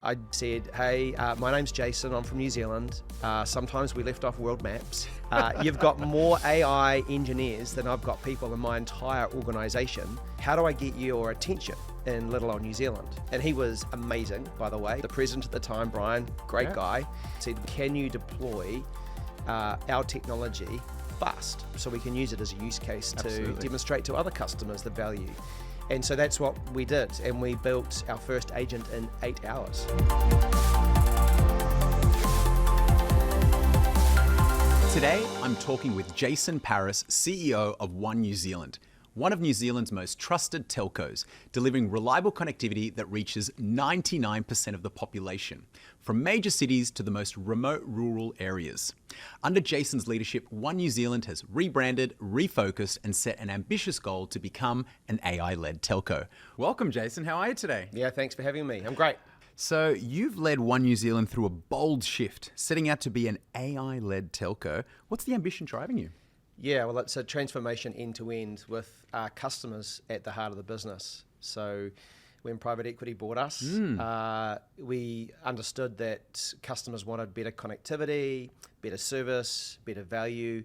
I said, hey, my name's Jason, I'm from New Zealand. Sometimes we left off world maps. You've got more AI engineers than I've got people in my entire organization. How do I get your attention in little old New Zealand? And he was amazing, by the way. The president at the time, Brian, great guy, said, can you deploy our technology fast so we can use it as a use case to demonstrate to other customers the value? And so that's what we did, and we built our first agent in 8 hours. Today, I'm talking with Jason Paris, CEO of One New Zealand, one of New Zealand's most trusted telcos, delivering reliable connectivity that reaches 99% of the population, from major cities to the most remote rural areas. Under Jason's leadership, One New Zealand has rebranded, refocused, and set an ambitious goal to become an AI-led telco. Welcome, Jason. How are you today? Yeah, thanks for having me. I'm great. So you've led One New Zealand through a bold shift, setting out to be an AI-led telco. What's the ambition driving you? Yeah, well, it's a transformation end-to-end with our customers at the heart of the business. So when private equity bought us, we understood that customers wanted better connectivity, better service, better value.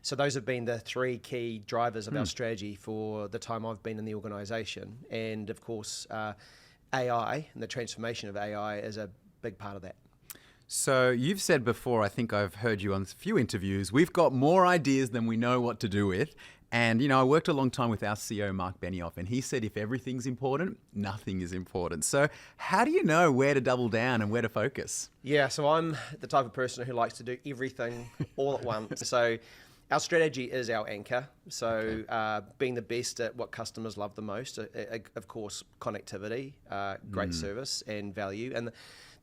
So those have been the three key drivers of our strategy for the time I've been in the organisation. And of course, AI and the transformation of AI is a big part of that. So you've said before, I think I've heard you on a few interviews, we've got more ideas than we know what to do with. And, you know, I worked a long time with our CEO, Mark Benioff, and he said if everything's important, nothing is important. So how do you know where to double down and where to focus? Yeah, so I'm the type of person who likes to do everything all at once. So our strategy is our anchor. So being the best at what customers love the most, of course, connectivity, great service and value. And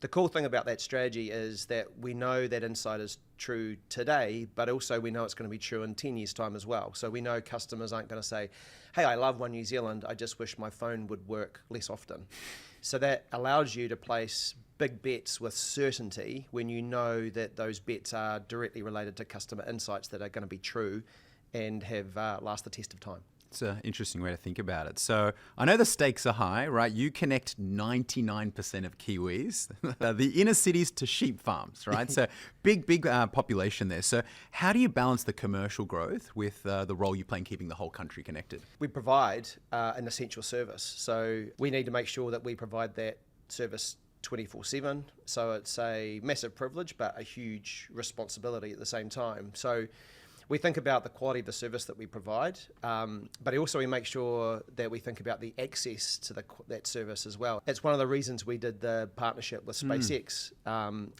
the cool thing about that strategy is that we know that insight is true today, but also we know it's going to be true in 10 years' time as well. So we know customers aren't going to say, hey, I love One New Zealand, I just wish my phone would work less often. So that allows you to place big bets with certainty when you know that those bets are directly related to customer insights that are going to be true and have last the test of time. It's an interesting way to think about it. So I know the stakes are high, right? You connect 99% of Kiwis, the inner cities to sheep farms, right? So big population there. So how do you balance the commercial growth with the role you play in keeping the whole country connected? We provide an essential service. So we need to make sure that we provide that service 24/7. So it's a massive privilege, but a huge responsibility at the same time. So we think about the quality of the service that we provide, but also we make sure that we think about the access to that service as well. It's one of the reasons we did the partnership with SpaceX.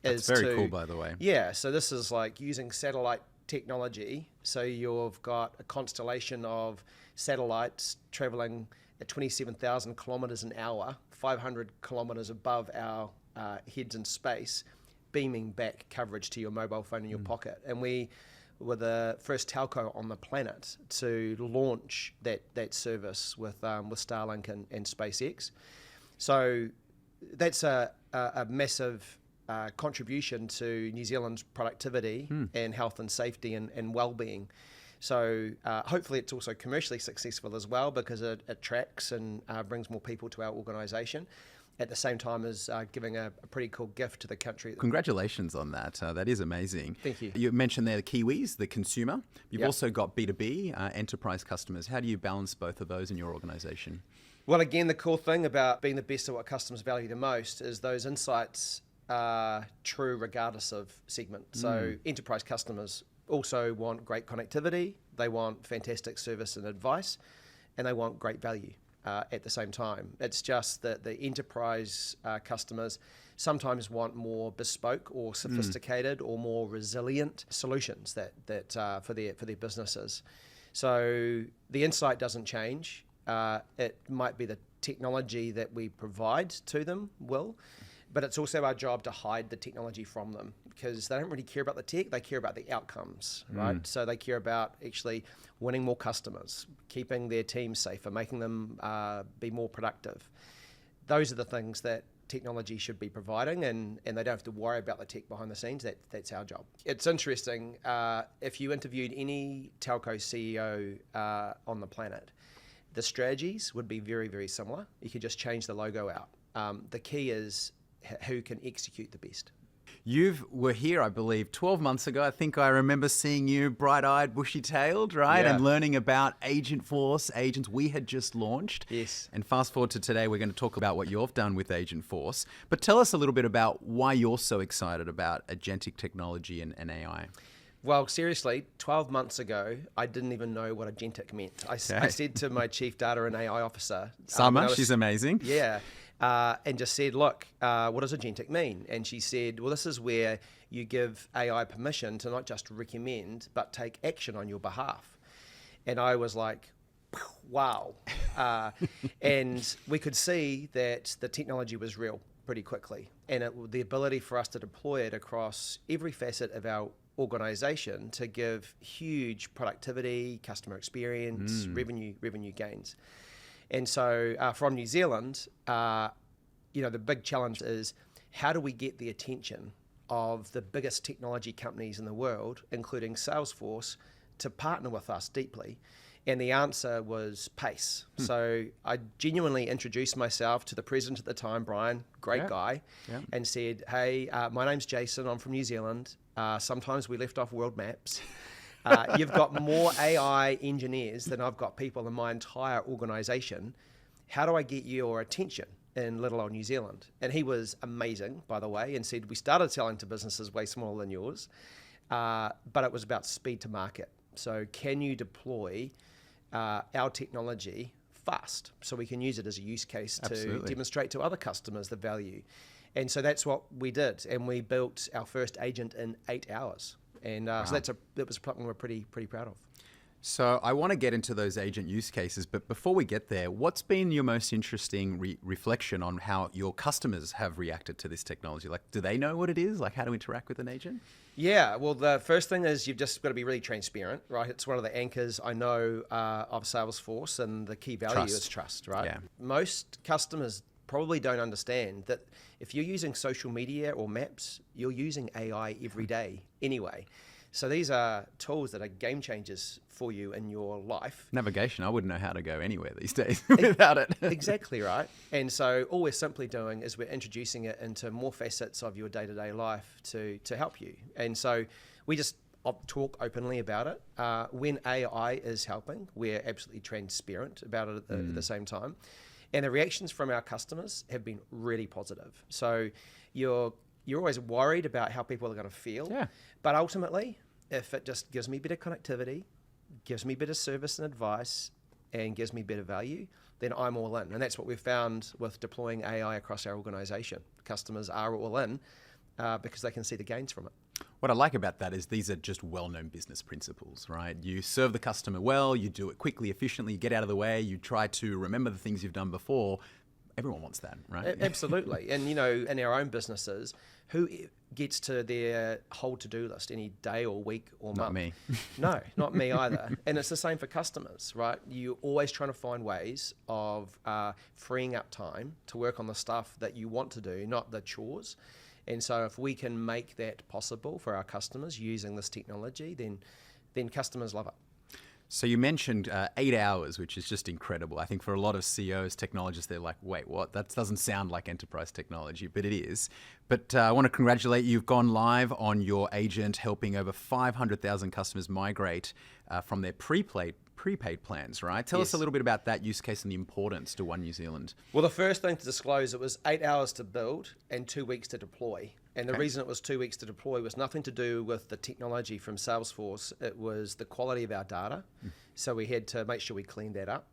That's very cool, by the way. Yeah, so this is like using satellite technology. So you've got a constellation of satellites traveling at 27,000 kilometers an hour, 500 kilometers above our heads in space, beaming back coverage to your mobile phone in your pocket. And we were the first telco on the planet to launch that service with Starlink and SpaceX. So that's a massive contribution to New Zealand's productivity and health and safety and well-being. So hopefully it's also commercially successful as well because it attracts and brings more people to our organisation, at the same time as giving a pretty cool gift to the country. Congratulations on that. That is amazing. Thank you. You mentioned there the Kiwis, the consumer. You've also got B2B, enterprise customers. How do you balance both of those in your organisation? Well, again, the cool thing about being the best at what customers value the most is those insights are true regardless of segment. So enterprise customers also want great connectivity, they want fantastic service and advice, and they want great value. At the same time. It's just that the enterprise customers sometimes want more bespoke or sophisticated or more resilient solutions that for their businesses. So the insight doesn't change. It might be the technology that we provide to them but it's also our job to hide the technology from them because they don't really care about the tech, they care about the outcomes, right? So they care about actually winning more customers, keeping their teams safer, making them be more productive. Those are the things that technology should be providing and they don't have to worry about the tech behind the scenes. That's our job. It's interesting, if you interviewed any telco CEO on the planet, the strategies would be very, very similar. You could just change the logo out. The key is who can execute the best. You were here, I believe, 12 months ago. I think I remember seeing you bright-eyed, bushy-tailed, right? Yeah. And learning about Agentforce, agents we had just launched. Yes. And fast forward to today, we're going to talk about what you've done with Agentforce. But tell us a little bit about why you're so excited about agentic technology and AI. Well, seriously, 12 months ago, I didn't even know what agentic meant. I said to my chief data and AI officer, Summer, she's amazing. Yeah. And just said, look, what does agentic mean? And she said, well, this is where you give AI permission to not just recommend, but take action on your behalf. And I was like, wow. And we could see that the technology was real pretty quickly. And the ability for us to deploy it across every facet of our organization to give huge productivity, customer experience, revenue gains. And so from New Zealand, the big challenge is how do we get the attention of the biggest technology companies in the world, including Salesforce, to partner with us deeply? And the answer was pace. So I genuinely introduced myself to the president at the time, Brian, great guy, and said, hey, my name's Jason, I'm from New Zealand. Sometimes we left off world maps. You've got more AI engineers than I've got people in my entire organization. How do I get your attention in little old New Zealand? And he was amazing, by the way, and said, we started selling to businesses way smaller than yours, but it was about speed to market. So can you deploy our technology fast so we can use it as a use case to demonstrate to other customers the value? And so that's what we did. And we built our first agent in 8 hours. And so that was something we're pretty proud of. So I want to get into those agent use cases, but before we get there, what's been your most interesting reflection on how your customers have reacted to this technology? Like, do they know what it is? Like, how to interact with an agent? Yeah, well, the first thing is you've just got to be really transparent, right? It's one of the anchors I know of Salesforce, and the key value is trust, right? Yeah. Most customers probably don't understand that if you're using social media or maps, you're using AI every day anyway. So these are tools that are game changers for you in your life. Navigation, I wouldn't know how to go anywhere these days without it. Exactly right. And so all we're simply doing is we're introducing it into more facets of your day-to-day life to help you. And so we just talk openly about it. When AI is helping, we're absolutely transparent about it at the same time. And the reactions from our customers have been really positive. So you're always worried about how people are going to feel. Yeah. But ultimately, if it just gives me better connectivity, gives me better service and advice, and gives me better value, then I'm all in. And that's what we've found with deploying AI across our organization. Customers are all in because they can see the gains from it. What I like about that is these are just well-known business principles, right? You serve the customer well, you do it quickly, efficiently, you get out of the way, you try to remember the things you've done before. Everyone wants that, right? Absolutely. And, in our own businesses, who gets to their whole to-do list any day or week or month? Not me. No, not me either. And it's the same for customers, right? You're always trying to find ways of freeing up time to work on the stuff that you want to do, not the chores. And so if we can make that possible for our customers using this technology, then customers love it. So you mentioned 8 hours, which is just incredible. I think for a lot of CEOs, technologists, they're like, wait, what? That doesn't sound like enterprise technology, but it is. But I want to congratulate you. You've gone live on your agent, helping over 500,000 customers migrate from their prepaid plans, right? Tell us a little bit about that use case and the importance to One New Zealand. Well, the first thing to disclose, it was 8 hours to build and 2 weeks to deploy. And the reason it was 2 weeks to deploy was nothing to do with the technology from Salesforce. It was the quality of our data. So we had to make sure we cleaned that up.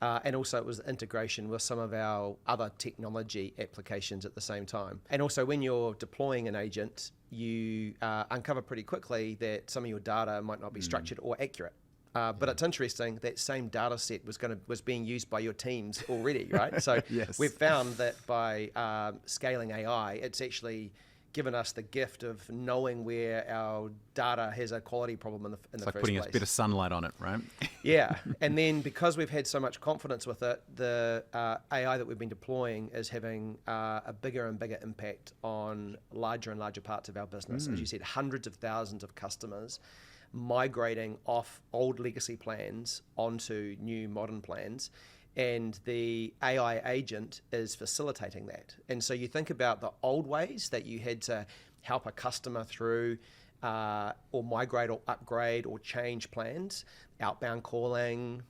And also it was the integration with some of our other technology applications at the same time. And also when you're deploying an agent, you uncover pretty quickly that some of your data might not be structured or accurate. But it's interesting that same data set was being used by your teams already, right? So we've found that by scaling AI, it's actually given us the gift of knowing where our data has a quality problem in the first place. It's like putting a bit of sunlight on it, right? Yeah, and then because we've had so much confidence with it, the AI that we've been deploying is having a bigger and bigger impact on larger and larger parts of our business. As you said, hundreds of thousands of customers migrating off old legacy plans onto new modern plans. And the AI agent is facilitating that. And so you think about the old ways that you had to help a customer through or migrate or upgrade or change plans, outbound calling,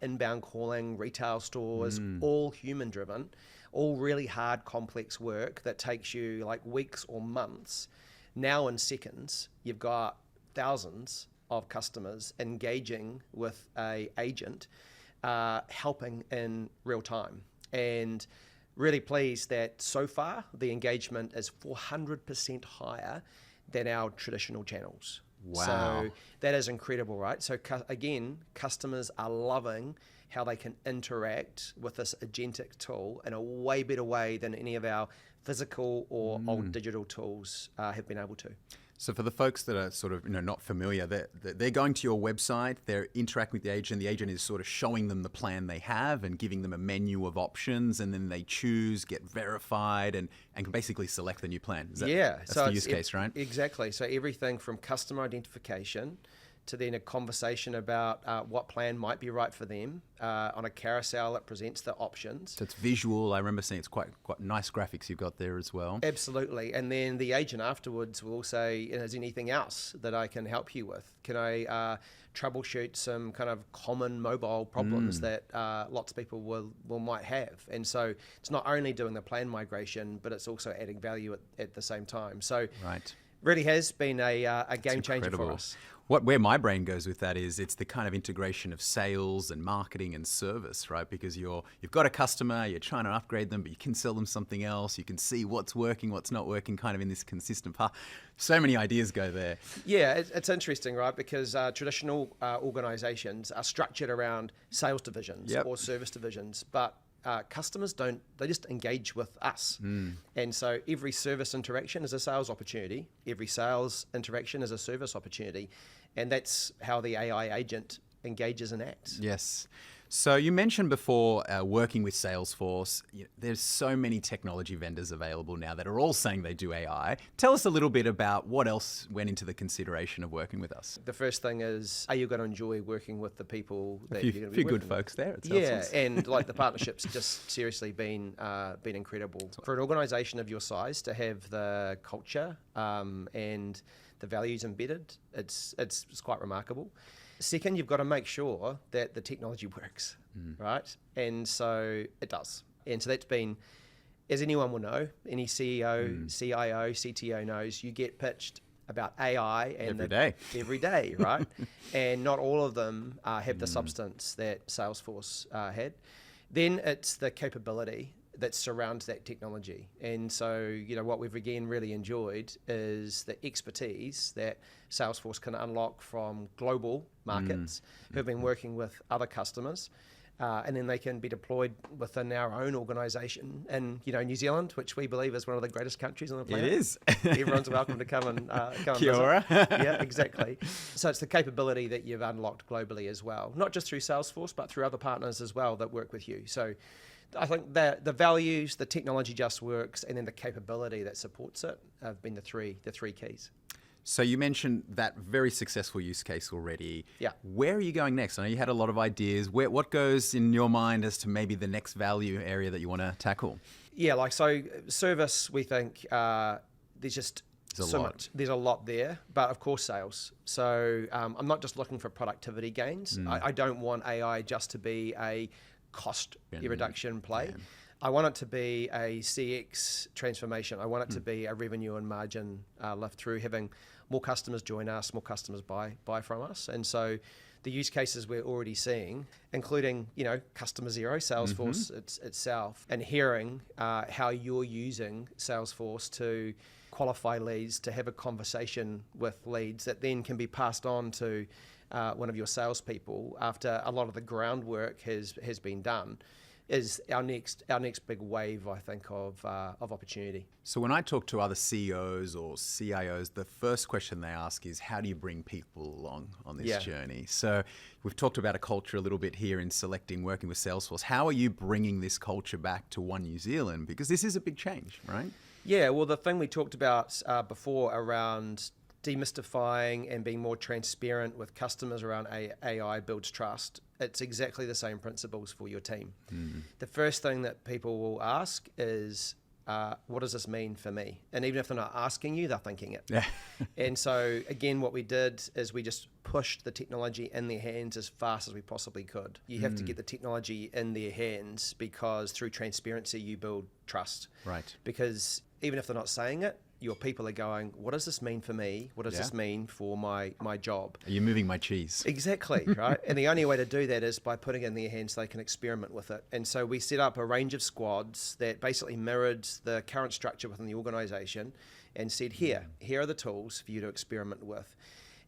inbound calling, retail stores, all human driven, all really hard, complex work that takes you like weeks or months. Now in seconds, you've got thousands of customers engaging with an agent, helping in real time. And really pleased that so far the engagement is 400% higher than our traditional channels. Wow. So that is incredible, right? So again, customers are loving how they can interact with this agentic tool in a way better way than any of our physical or old digital tools have been able to. So for the folks that are sort of not familiar, they're going to your website, they're interacting with the agent is sort of showing them the plan they have and giving them a menu of options, and then they choose, get verified, and can basically select the new plan. That's the use case, right? Exactly. So everything from customer identification to then a conversation about what plan might be right for them on a carousel that presents the options. So it's visual. I remember seeing it's quite nice graphics you've got there as well. Absolutely. And then the agent afterwards will say, is anything else that I can help you with? Can I troubleshoot some kind of common mobile problems that lots of people will might have? And so it's not only doing the plan migration, but it's also adding value at the same time. So really has been a game changer for us. Where my brain goes with that is it's the kind of integration of sales and marketing and service, right? Because you've got a customer, you're trying to upgrade them, but you can sell them something else. You can see what's working, what's not working, kind of in this consistent path. So many ideas go there. Yeah, it's interesting, right? Because traditional organizations are structured around sales divisions or service divisions, but customers they just engage with us. And so every service interaction is a sales opportunity. Every sales interaction is a service opportunity. And that's how the AI agent engages and acts. Yes. So you mentioned before working with Salesforce. There's so many technology vendors available now that are all saying they do AI. Tell us a little bit about what else went into the consideration of working with us. The first thing is, are you going to enjoy working with the people that you're going to be few working good with? folks there at Salesforce. Yeah, and like the partnership's just seriously been incredible. For an organisation of your size to have the culture and the values embedded, it's quite remarkable. Second, you've got to make sure that the technology works, right? And so it does. And so that's been, as anyone will know, any CEO, CIO, CTO knows, you get pitched about AI and every day, right? And not all of them have the substance that Salesforce had. Then it's the capability that surrounds that technology. And so, what we've again really enjoyed is the expertise that Salesforce can unlock from global markets who have been working with other customers. And then they can be deployed within our own organisation in, New Zealand, which we believe is one of the greatest countries on the planet. It is. Everyone's welcome to come and Kia ora. visit. Yeah, exactly. So it's the capability that you've unlocked globally as well, not just through Salesforce, but through other partners as well that work with you. So I think that the values, the technology just works, and then the capability that supports it have been the three keys. So you mentioned that very successful use case already. Yeah. Where are you going next? I know you had a lot of ideas. What goes in your mind as to maybe the next value area that you want to tackle? Yeah, so service, we think there's just so much. There's a lot there, but of course sales. So I'm not just looking for productivity gains. I don't want AI just to be a cost reduction play. I want it to be a CX transformation. I want it to be a revenue and margin lift through having more customers join us, more customers buy from us. And so the use cases we're already seeing, including, Customer Zero, Salesforce itself, and hearing how you're using Salesforce to qualify leads, to have a conversation with leads that then can be passed on to one of your salespeople after a lot of the groundwork has been done, is our next big wave, I think, of opportunity. So when I talk to other CEOs or CIOs, the first question they ask is, how do you bring people along on this journey? So we've talked about a culture a little bit here in selecting working with Salesforce. How are you bringing this culture back to One New Zealand? Because this is a big change, right? Yeah, well, the thing we talked about before around demystifying and being more transparent with customers around AI builds trust it's exactly the same principles for your team. The first thing that people will ask is, what does this mean for me? And even if they're not asking you, they're thinking it. Yeah. And so again, what we did is we just pushed the technology in their hands as fast as we possibly could. You have to get the technology in their hands, because through transparency, you build trust. Right. Because even if they're not saying it, your people are going, what does this mean for me? What does this mean for my job? Are you moving my cheese? Exactly, right? And the only way to do that is by putting it in their hands so they can experiment with it. And so we set up a range of squads that basically mirrored the current structure within the organization and said, here are the tools for you to experiment with,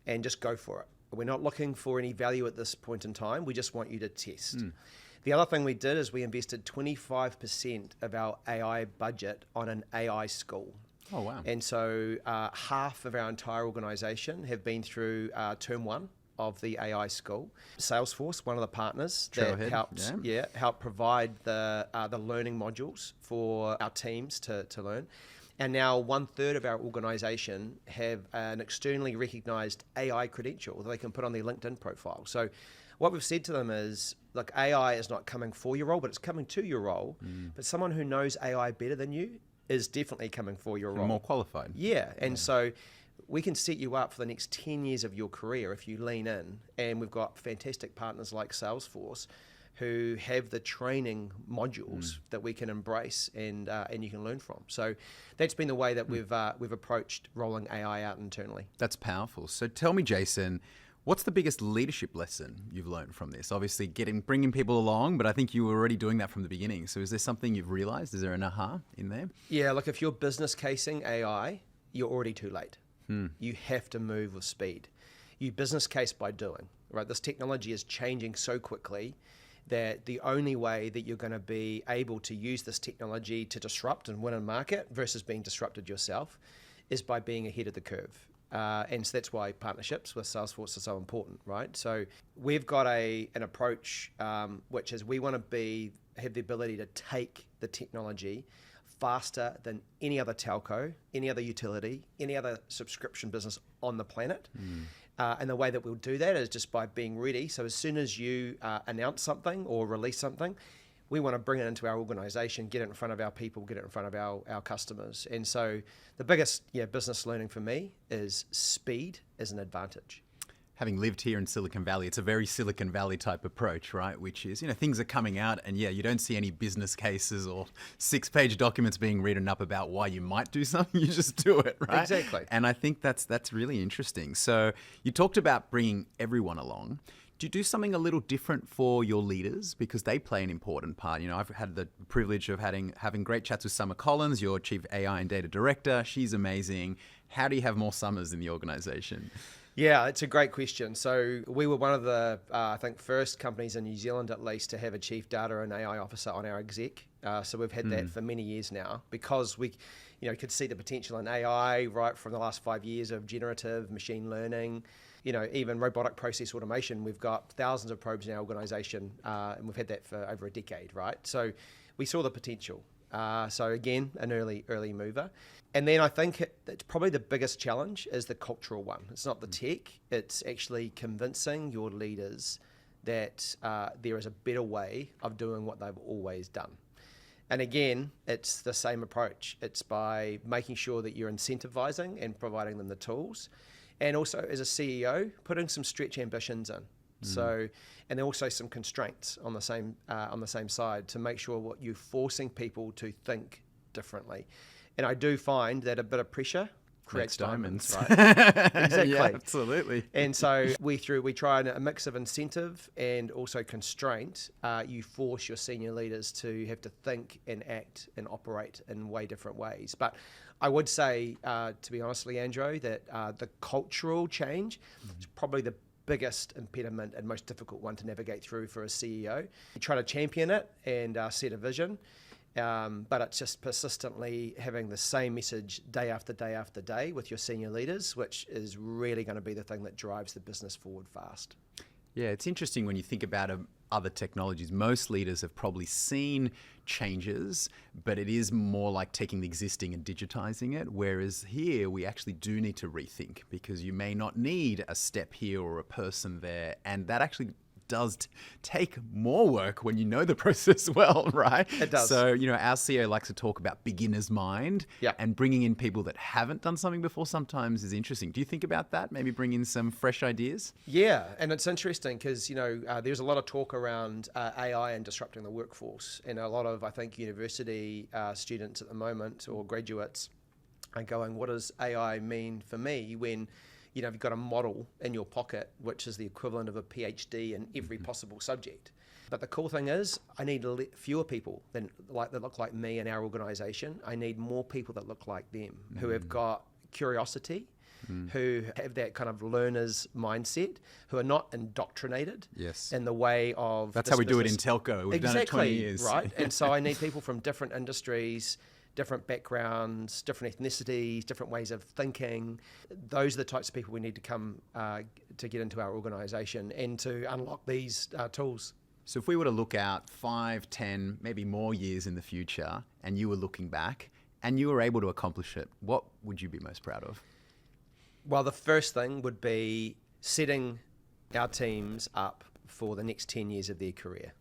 and just go for it. We're not looking for any value at this point in time. We just want you to test. The other thing we did is we invested 25% of our AI budget on an AI school. Oh, wow. And so half of our entire organization have been through term 1 of the AI school. Salesforce, one of the partners that helped provide the learning modules for our teams to learn. And now 1/3 of our organization have an externally recognized AI credential that they can put on their LinkedIn profile. So what we've said to them is, look, AI is not coming for your role, but it's coming to your role. But someone who knows AI better than you is definitely coming for your role. More qualified. Yeah, and so we can set you up for the next 10 years of your career if you lean in. And we've got fantastic partners like Salesforce who have the training modules that we can embrace and you can learn from. So that's been the way that we've approached rolling AI out internally. That's powerful. So tell me, Jason, what's the biggest leadership lesson you've learned from this? Obviously, bringing people along, but I think you were already doing that from the beginning. So is there something you've realized? Is there an aha in there? Yeah, look, if you're business casing AI, you're already too late. You have to move with speed. You business case by doing, right? This technology is changing so quickly that the only way that you're going to be able to use this technology to disrupt and win a market versus being disrupted yourself is by being ahead of the curve. And so that's why partnerships with Salesforce are so important, right? So we've got an approach which is we want to have the ability to take the technology faster than any other telco, any other utility, any other subscription business on the planet. And the way that we'll do that is just by being ready. So as soon as you announce something or release something, we want to bring it into our organization, get it in front of our people, get it in front of our customers. And so the biggest business learning for me is speed is an advantage. Having lived here in Silicon Valley, it's a very Silicon Valley type approach, right? Which is, things are coming out and you don't see any business cases or 6-page documents being written up about why you might do something. You just do it, right? Exactly. And I think that's really interesting. So you talked about bringing everyone along. Do you do something a little different for your leaders? Because they play an important part. I've had the privilege of having great chats with Summer Collins, your Chief AI and Data Director. She's amazing. How do you have more Summers in the organization? Yeah, it's a great question. So we were one of the, I think, first companies in New Zealand, at least, to have a Chief Data and AI Officer on our exec. So we've had that for many years now, because we could see the potential in AI right from the last 5 years of generative machine learning. Even robotic process automation. We've got thousands of probes in our organization, and we've had that for over a decade, right? So we saw the potential. So again, an early mover. And then I think it's probably the biggest challenge is the cultural one. It's not the tech. It's actually convincing your leaders that there is a better way of doing what they've always done. And again, it's the same approach. It's by making sure that you're incentivizing and providing them the tools. And also, as a CEO, putting some stretch ambitions in. So, and then also some constraints on the same side to make sure what you're forcing people to think differently. And I do find that a bit of pressure creates diamonds, right? Exactly. Yeah, absolutely. And so we try a mix of incentive and also constraint. You force your senior leaders to have to think and act and operate in way different ways. But I would say, to be honest, Leandro, that the cultural change is probably the biggest impediment and most difficult one to navigate through for a CEO. You try to champion it and set a vision, but it's just persistently having the same message day after day after day with your senior leaders, which is really going to be the thing that drives the business forward fast. Yeah, it's interesting when you think about other technologies. Most leaders have probably seen changes, but it is more like taking the existing and digitizing it. Whereas here, we actually do need to rethink, because you may not need a step here or a person there. And that actually does take more work when you know the process well, right? It does. So, our CEO likes to talk about beginner's mind, Yeah. and bringing in people that haven't done something before sometimes is interesting. Do you think about that? Maybe bring in some fresh ideas? Yeah, and it's interesting because, there's a lot of talk around AI and disrupting the workforce. And a lot of, I think, university students at the moment or graduates are going, what does AI mean for me when, you've got a model in your pocket, which is the equivalent of a PhD in every possible subject. But the cool thing is, I need fewer people that look like me in our organization. I need more people that look like them, who have got curiosity, who have that kind of learner's mindset, who are not indoctrinated Yes. in the way of... That's how we do it in Telco. We've done it 20 years. Right? And so I need people from different industries, different backgrounds, different ethnicities, different ways of thinking. Those are the types of people we need to come to get into our organization and to unlock these tools. So if we were to look out 5, 10, maybe more years in the future, and you were looking back and you were able to accomplish it, what would you be most proud of? Well, the first thing would be setting our teams up for the next 10 years of their career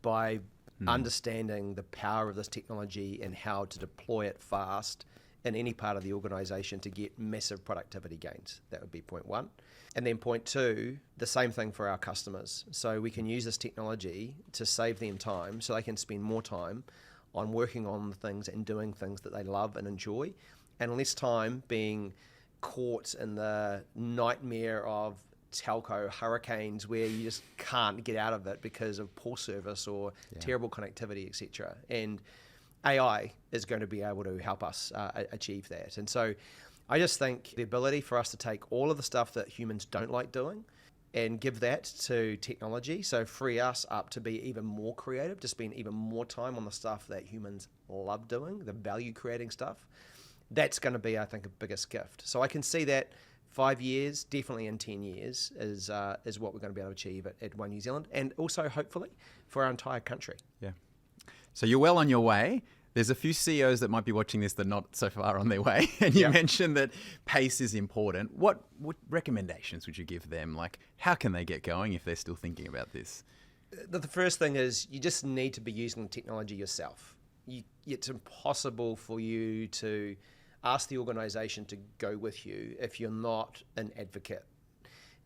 by understanding the power of this technology and how to deploy it fast in any part of the organization to get massive productivity gains. That would be point one. And then point two, the same thing for our customers. So we can use this technology to save them time so they can spend more time on working on things and doing things that they love and enjoy, and less time being caught in the nightmare of telco hurricanes where you just can't get out of it because of poor service or terrible connectivity, etc. And AI is going to be able to help us achieve that. And so I just think the ability for us to take all of the stuff that humans don't like doing and give that to technology, so free us up to be even more creative, to spend even more time on the stuff that humans love doing, the value creating stuff, that's going to be, I think, a biggest gift. So I can see that 5 years, definitely in 10 years, is what we're going to be able to achieve at One New Zealand, and also hopefully for our entire country. Yeah. So you're well on your way. There's a few CEOs that might be watching this that are not so far on their way. And you mentioned that pace is important. What recommendations would you give them? Like, how can they get going if they're still thinking about this? The first thing is you just need to be using the technology yourself. It's impossible for you to ask the organization to go with you if you're not an advocate.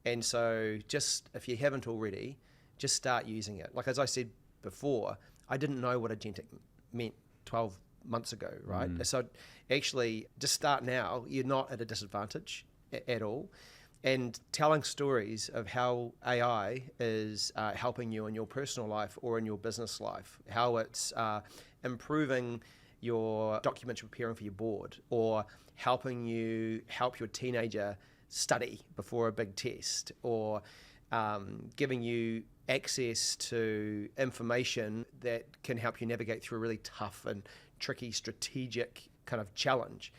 And so just, if you haven't already, just start using it. Like, as I said before, I didn't know what agentic meant 12 months ago, right? So actually, just start now. You're not at a disadvantage at all. And telling stories of how AI is helping you in your personal life or in your business life, how it's improving your documents you're preparing for your board, or helping you help your teenager study before a big test, or giving you access to information that can help you navigate through a really tough and tricky strategic kind of challenge.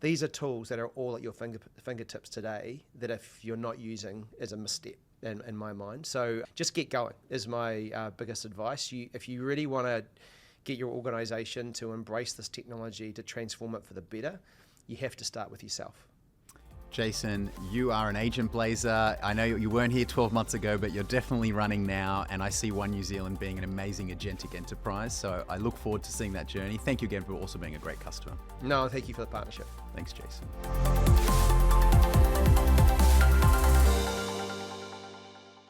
These are tools that are all at your fingertips today that if you're not using is a misstep in my mind. So just get going is my biggest advice. If you really want to get your organization to embrace this technology, to transform it for the better, you have to start with yourself. Jason, you are an agent blazer. I know you weren't here 12 months ago, but you're definitely running now. And I see One New Zealand being an amazing agentic enterprise. So I look forward to seeing that journey. Thank you again for also being a great customer. No, thank you for the partnership. Thanks, Jason.